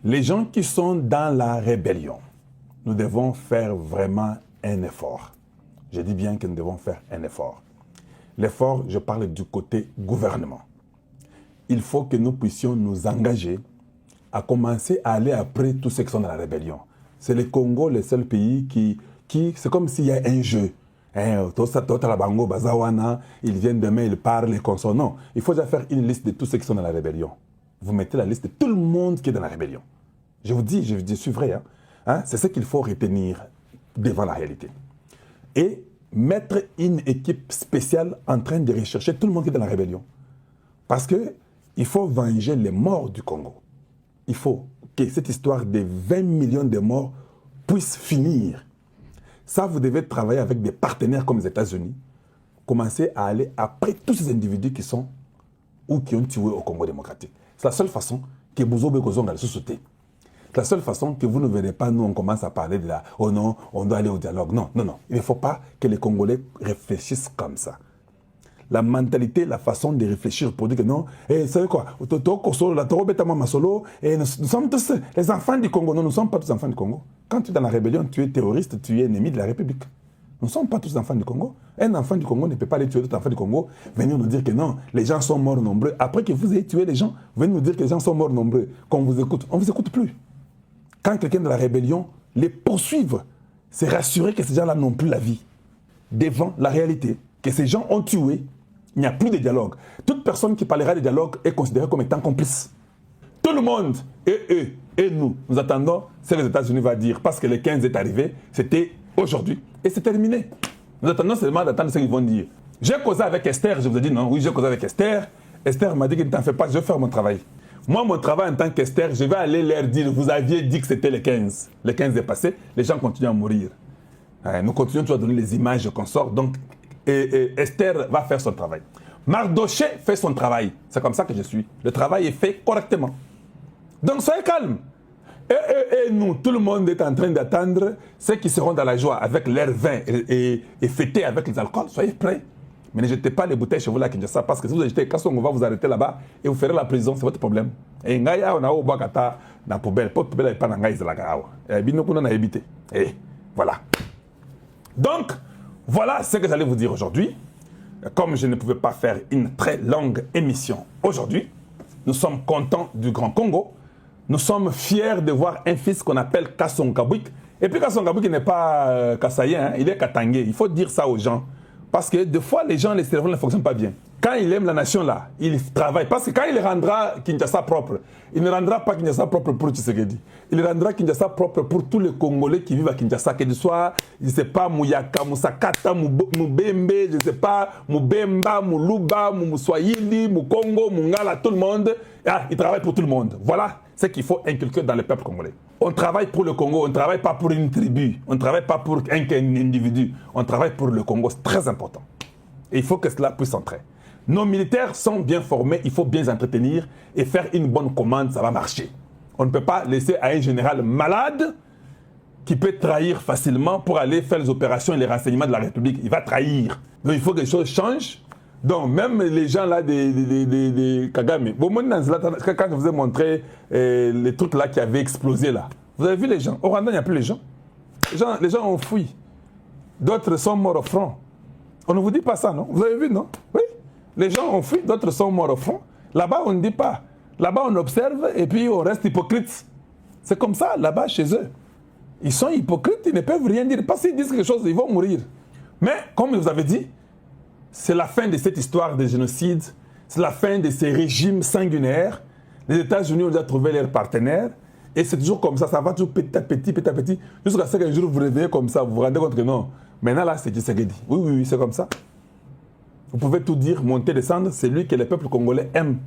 Les gens qui sont dans la rébellion, nous devons faire vraiment un effort. Je dis bien que nous devons faire un effort. L'effort, je parle du côté gouvernement. Il faut que nous puissions nous engager à commencer à aller après tous ceux qui sont dans la rébellion. C'est le Congo, le seul pays qui c'est comme s'il y a un jeu. Ils viennent demain, ils parlent, ils consomment. Non, il faut déjà faire une liste de tous ceux qui sont dans la rébellion. Vous mettez la liste de tout le monde qui est dans la rébellion. Je vous dis, je suis vrai. C'est ce qu'il faut retenir devant la réalité. Et mettre une équipe spéciale en train de rechercher tout le monde qui est dans la rébellion. Parce qu'il faut venger les morts du Congo. Il faut que cette histoire de 20 millions de morts puisse finir. Ça, vous devez travailler avec des partenaires comme les États-Unis, commencer à aller après tous ces individus qui sont ou qui ont tué au Congo démocratique. C'est la seule façon que Bouzobe Kozonga se sauter. C'est la seule façon que vous ne verrez pas, nous, on commence à parler de la « oh non, on doit aller au dialogue ». Non, non, non. Il ne faut pas que les Congolais réfléchissent comme ça. La mentalité, la façon de réfléchir pour dire que non, vous savez quoi, nous sommes tous les enfants du Congo. Non, nous ne sommes pas tous enfants du Congo. Quand tu es dans la rébellion, tu es terroriste, tu es ennemi de la République. Nous ne sommes pas tous enfants du Congo. Un enfant du Congo ne peut pas aller tuer d'autres enfants du Congo, venir nous dire que non, les gens sont morts nombreux. Après que vous ayez tué les gens, venez nous dire que les gens sont morts nombreux. Qu'on vous écoute, on ne vous écoute plus. Quand quelqu'un de la rébellion les poursuive, c'est rassurer que ces gens-là n'ont plus la vie. Devant la réalité, que ces gens ont tué, il n'y a plus de dialogue. Toute personne qui parlera de dialogue est considérée comme étant complice. Tout le monde, et eux, et nous attendons ce que les États-Unis vont dire. Parce que le 15 est arrivé, c'était aujourd'hui, et c'est terminé. Nous attendons seulement d'attendre ce qu'ils vont dire. J'ai causé avec Esther, je vous ai dit non, oui, j'ai causé avec Esther. Esther m'a dit que ne t'en fais pas, je vais faire mon travail. Moi, mon travail en tant qu'Esther, je vais aller leur dire, vous aviez dit que c'était le 15. Le 15 est passé, les gens continuent à mourir. Nous continuons toujours à donner les images qu'on sort, donc Esther va faire son travail. Mardoché fait son travail. C'est comme ça que je suis. Le travail est fait correctement. Donc soyez calmes. Et nous, tout le monde est en train d'attendre ceux qui seront dans la joie avec leur vin et fêter avec les alcools. Soyez prêts. Mais ne jetez pas les bouteilles chez vous là, Kinshasa, parce que si vous jetez, quand on va vous arrêter là-bas et vous ferez la prison, c'est votre problème. Et ngaya on a au bakata na poubelle, pas de poubelle pas ngaya de la gao. Et bino kuna na évité. Et voilà. Donc voilà ce que j'allais vous dire aujourd'hui. Comme je ne pouvais pas faire une très longue émission aujourd'hui, nous sommes contents du Grand Congo. Nous sommes fiers de voir un fils qu'on appelle Kasson Kabouik. Et puis Kasson Kabouik n'est pas Kassayen, il est Katangé. Il faut dire ça aux gens. Parce que des fois, les gens, les cerveaux ne fonctionnent pas bien. Quand il aime la nation là, il travaille. Parce que quand il rendra Kinshasa propre, il ne rendra pas Kinshasa propre pour Tshisekedi. Il rendra Kinshasa propre pour tous les Congolais qui vivent à Kinshasa. Que ce soit, je ne sais pas, Mouyaka, Moussakata, Moubembe, je ne sais pas, Moubemba, Moulouba, Mouswahili, Moukongo, Moungala, tout le monde. Ah, il travaille pour tout le monde. Voilà ce qu'il faut inculquer dans le peuple congolais. On travaille pour le Congo, on ne travaille pas pour une tribu, on ne travaille pas pour un individu, on travaille pour le Congo, c'est très important. Et il faut que cela puisse entrer. Nos militaires sont bien formés, il faut bien les entretenir et faire une bonne commande, ça va marcher. On ne peut pas laisser à un général malade qui peut trahir facilement pour aller faire les opérations et les renseignements de la République. Il va trahir. Donc il faut que les choses changent. Donc, même les gens là de Kagame, quand je vous ai montré les trucs là qui avaient explosé là, vous avez vu les gens. Au Rwanda, il n'y a plus les gens. Les gens ont fui. D'autres sont morts au front. On ne vous dit pas ça, non? Vous avez vu, non? Oui. Les gens ont fui, d'autres sont morts au front. Là-bas, on ne dit pas. Là-bas, on observe et puis on reste hypocrite. C'est comme ça, là-bas, chez eux. Ils sont hypocrites, ils ne peuvent rien dire. Parce qu'ils disent quelque chose, ils vont mourir. Mais, comme vous avez dit, c'est la fin de cette histoire de génocide, c'est la fin de ces régimes sanguinaires. Les États-Unis ont déjà trouvé leurs partenaires, et c'est toujours comme ça va toujours petit à petit, jusqu'à ce qu'un jour vous vous réveillez comme ça, vous vous rendez compte que non, maintenant là c'est Tshisekedi. Oui, c'est comme ça. Vous pouvez tout dire, monter, descendre, c'est lui que le peuple congolais aime.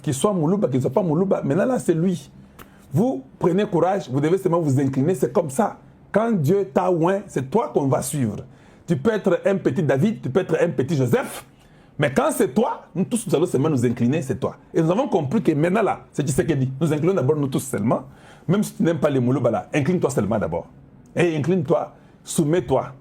Qu'il soit Moulouba, qu'il ne soit pas Moulouba, maintenant là c'est lui. Vous prenez courage, vous devez seulement vous incliner, c'est comme ça. Quand Dieu t'a oint, c'est toi qu'on va suivre. Tu peux être un petit David, tu peux être un petit Joseph, mais quand c'est toi, nous tous nous allons seulement nous incliner, c'est toi. Et nous avons compris que maintenant là, c'est Tshisekedi. Nous inclinons d'abord nous tous seulement, même si tu n'aimes pas les Moulouba là, incline-toi seulement d'abord. Et incline-toi, soumets-toi.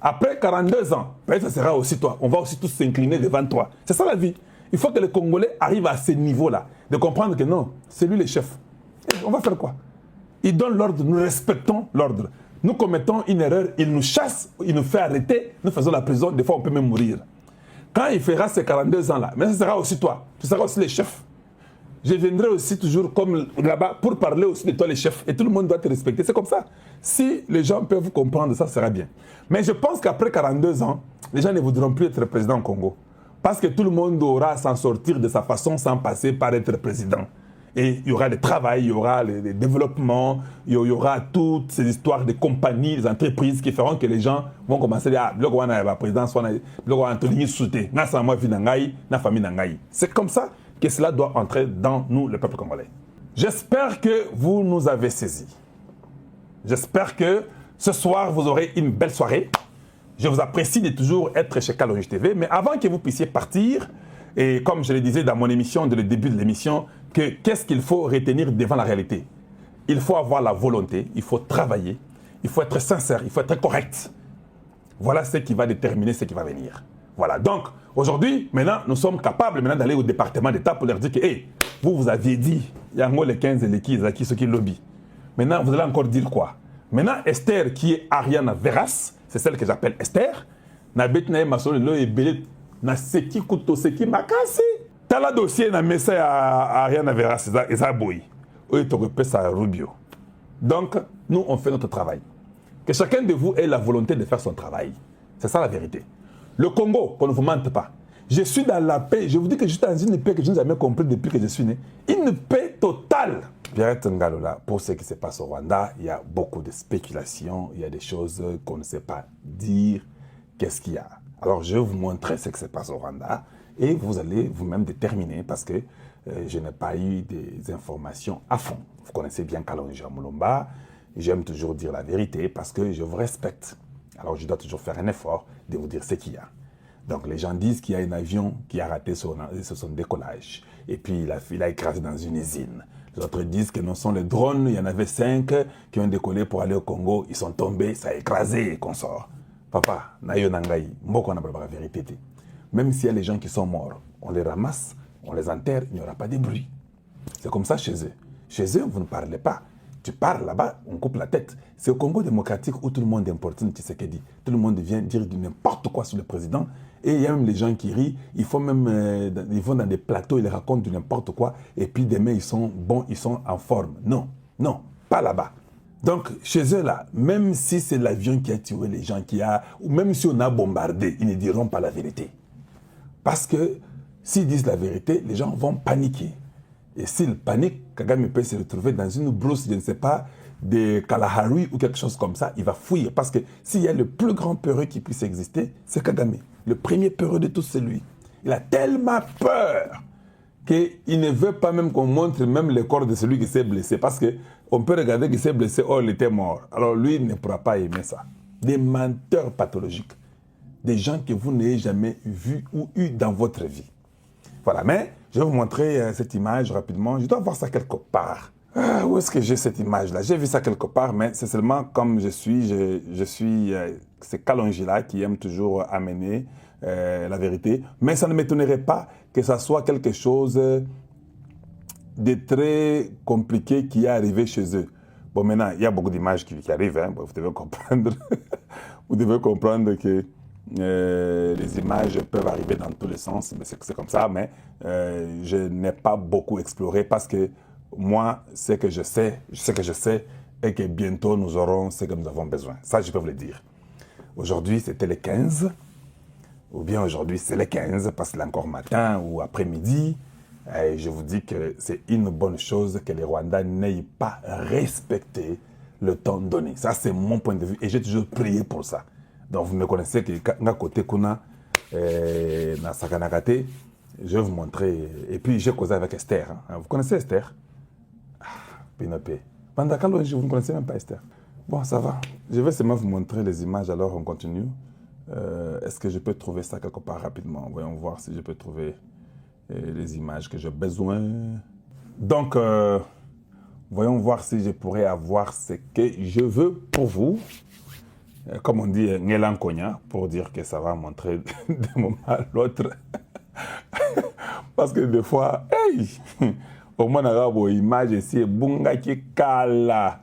Après 42 ans, peut-être ce sera aussi toi. On va aussi tous s'incliner devant toi. C'est ça la vie. Il faut que les Congolais arrivent à ce niveau-là, de comprendre que non, c'est lui le chef. On va faire quoi? Il donne l'ordre, nous respectons l'ordre. Nous commettons une erreur, il nous chasse, il nous fait arrêter, nous faisons la prison, des fois on peut même mourir. Quand il fera ces 42 ans-là, mais ce sera aussi toi, ce sera aussi les chefs. Je viendrai aussi toujours comme là-bas pour parler aussi de toi les chefs. Et tout le monde doit te respecter. C'est comme ça. Si les gens peuvent vous comprendre, ça sera bien. Mais je pense qu'après 42 ans, les gens ne voudront plus être président au Congo. Parce que tout le monde aura à s'en sortir de sa façon sans passer par être président. Et il y aura le travail, il y aura le développement, il y aura toutes ces histoires de compagnies, des entreprises qui feront que les gens vont commencer à dire « Ah, président, c'est comme ça que cela doit entrer dans nous, le peuple congolais. J'espère que vous nous avez saisis. J'espère que ce soir, vous aurez une belle soirée. Je vous apprécie de toujours être chez Kalonji TV. Mais avant que vous puissiez partir, et comme je le disais dans mon émission, dès le début de l'émission, qu'est-ce qu'il faut retenir devant la réalité? Il faut avoir la volonté, il faut travailler, il faut être sincère, il faut être correct. Voilà ce qui va déterminer ce qui va venir. Voilà, donc aujourd'hui, maintenant, nous sommes capables d'aller au département d'État pour leur dire que, hey, vous aviez dit, il y a les 15 et les qui, ceux qui lobby. Maintenant, vous allez encore dire quoi? Maintenant, Esther, qui est Ariana Veras, c'est celle que j'appelle Esther, Nabetnae Masolo et Belé, Naseki Kutoseki Makasi. T'as la dossier na message à Ariana Veras, et ça boy. Ou tu repères à Rubio. Donc, nous, on fait notre travail. Que chacun de vous ait la volonté de faire son travail. C'est ça la vérité. Le Congo, qu'on ne vous mente pas. Je suis dans la paix. Je vous dis que je suis dans une paix que je n'ai jamais compris depuis que je suis né. Une paix totale. Pierre Ngalola, pour ce qui se passe au Rwanda, il y a beaucoup de spéculations. Il y a des choses qu'on ne sait pas dire. Qu'est-ce qu'il y a? Alors, je vais vous montrer ce qui se passe au Rwanda. Et vous allez vous-même déterminer parce que je n'ai pas eu des informations à fond. Vous connaissez bien Kalonji Mulumba. J'aime toujours dire la vérité parce que je vous respecte. Alors, je dois toujours faire un effort de vous dire ce qu'il y a. Donc, les gens disent qu'il y a un avion qui a raté son décollage. Et puis, il a écrasé dans une usine. Les autres disent que non, sont les drones. Il y en avait 5 qui ont décollé pour aller au Congo. Ils sont tombés, ça a écrasé et qu'on sort. Papa, nayo nangai, mboko na la vérité. Même s'il y a les gens qui sont morts, on les ramasse, on les enterre, il n'y aura pas de bruit. C'est comme ça chez eux. Chez eux, vous ne parlez pas. Tu parles là-bas, on coupe la tête. C'est au Congo démocratique où tout le monde importune Tshisekedi. Tout le monde vient dire n'importe quoi sur le président. Et il y a même les gens qui rient. Ils vont dans des plateaux, ils racontent du n'importe quoi. Et puis demain, ils sont bons, ils sont en forme. Non, non, pas là-bas. Donc, chez eux là, même si c'est l'avion qui a tué les gens, ou même si on a bombardé, ils ne diront pas la vérité. Parce que s'ils disent la vérité, les gens vont paniquer. Et s'ils paniquent, Kagame peut se retrouver dans une brousse, je ne sais pas, de Kalahari ou quelque chose comme ça, il va fuir. Parce que s'il y a le plus grand peureux qui puisse exister, c'est Kagame. Le premier peureux de tous, c'est lui. Il a tellement peur qu'il ne veut pas même qu'on montre même le corps de celui qui s'est blessé. Parce qu'on peut regarder qu'il s'est blessé, oh, il était mort. Alors lui, il ne pourra pas aimer ça. Des menteurs pathologiques. Des gens que vous n'ayez jamais vus ou eu dans votre vie. Voilà, mais je vais vous montrer cette image rapidement. Je dois voir ça quelque part. Où est-ce que j'ai cette image-là? J'ai vu ça quelque part, mais c'est seulement comme je suis, c'est Kalonji-là qui aime toujours amener la vérité. Mais ça ne m'étonnerait pas que ça soit quelque chose de très compliqué qui est arrivé chez eux. Bon, maintenant, il y a beaucoup d'images qui arrivent, hein. Vous devez comprendre. Vous devez comprendre que les images peuvent arriver dans tous les sens, mais c'est comme ça, mais je n'ai pas beaucoup exploré parce que moi, ce que je sais est que bientôt nous aurons ce que nous avons besoin. Ça, je peux vous le dire. Aujourd'hui, c'était le 15, ou bien aujourd'hui, c'est le 15 parce qu'il est encore matin ou après-midi. Et je vous dis que c'est une bonne chose que les Rwandais n'aient pas respecté le temps donné. Ça, c'est mon point de vue et j'ai toujours prié pour ça. Donc, vous me connaissez que à côté Kuna, dans Sakanagate, je vais vous montrer. Et puis, j'ai causé avec Esther. Hein. Vous connaissez Esther? Ah, Pinopé. Pendant vous ne connaissez même pas Esther. Bon, ça va. Je vais seulement vous montrer les images, alors on continue. Est-ce que je peux trouver ça quelque part rapidement? Voyons voir si je peux trouver les images que j'ai besoin. Donc, voyons voir si je pourrais avoir ce que je veux pour vous. Comme on dit, Ngelankonya, pour dire que ça va montrer d'un moment à l'autre. Parce que des fois, hey, Au moins, on a une image ici, Bunga qui kala.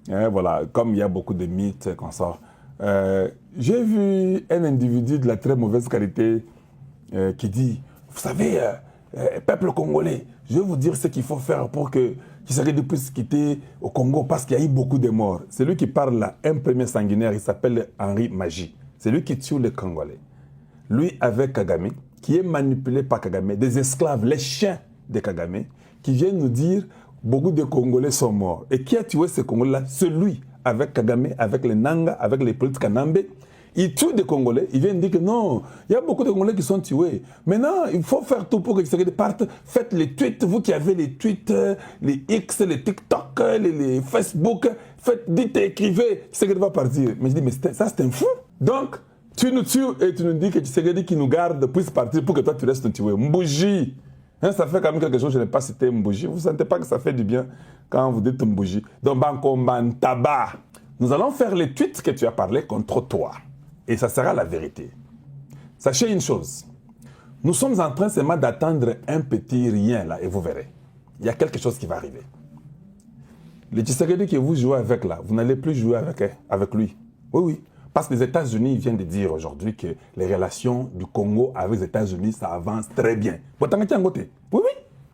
Voilà, comme il y a beaucoup de mythes qu'on sort. J'ai vu un individu de la très mauvaise qualité qui dit, vous savez, peuple congolais, je vais vous dire ce qu'il faut faire pour que Tshisekedi puisse quitter au Congo parce qu'il y a eu beaucoup de morts. C'est lui qui parle là, un premier sanguinaire, il s'appelle Henri Magie. C'est lui qui tue les Congolais. Lui avec Kagame, qui est manipulé par Kagame, des esclaves, les chiens de Kagame, qui viennent nous dire beaucoup de Congolais sont morts. Et qui a tué ces Congolais-là? C'est lui, avec Kagame, avec les Nanga, avec les politiques Kanambe. Il tue des Congolais, il vient dire que non, il y a beaucoup de Congolais qui sont tués. Maintenant, il faut faire tout pour que Tshisekedi parte. Faites les tweets, vous qui avez les tweets, les X, les TikTok, les Facebook, dites et écrivez, Tshisekedi va partir. Mais je dis, mais ça c'est un fou. Donc, tu nous tues et tu nous dis que Tshisekedi qui nous garde puisse partir pour que toi tu restes nous tuer. Mbouji. Hein, ça fait quand même quelque chose, je n'ai pas cité Mbouji. Vous ne sentez pas que ça fait du bien quand vous dites Mbouji. Donc, Banko Mantaba. Nous allons faire les tweets que tu as parlé contre toi. Et ça sera la vérité. Sachez une chose. Nous sommes en train seulement d'attendre un petit rien là et vous verrez. Il y a quelque chose qui va arriver. Le Tshisekedi que vous jouez avec là, vous n'allez plus jouer avec lui. Oui, oui. Parce que les États-Unis viennent de dire aujourd'hui que les relations du Congo avec les États-Unis, ça avance très bien. Oui, oui.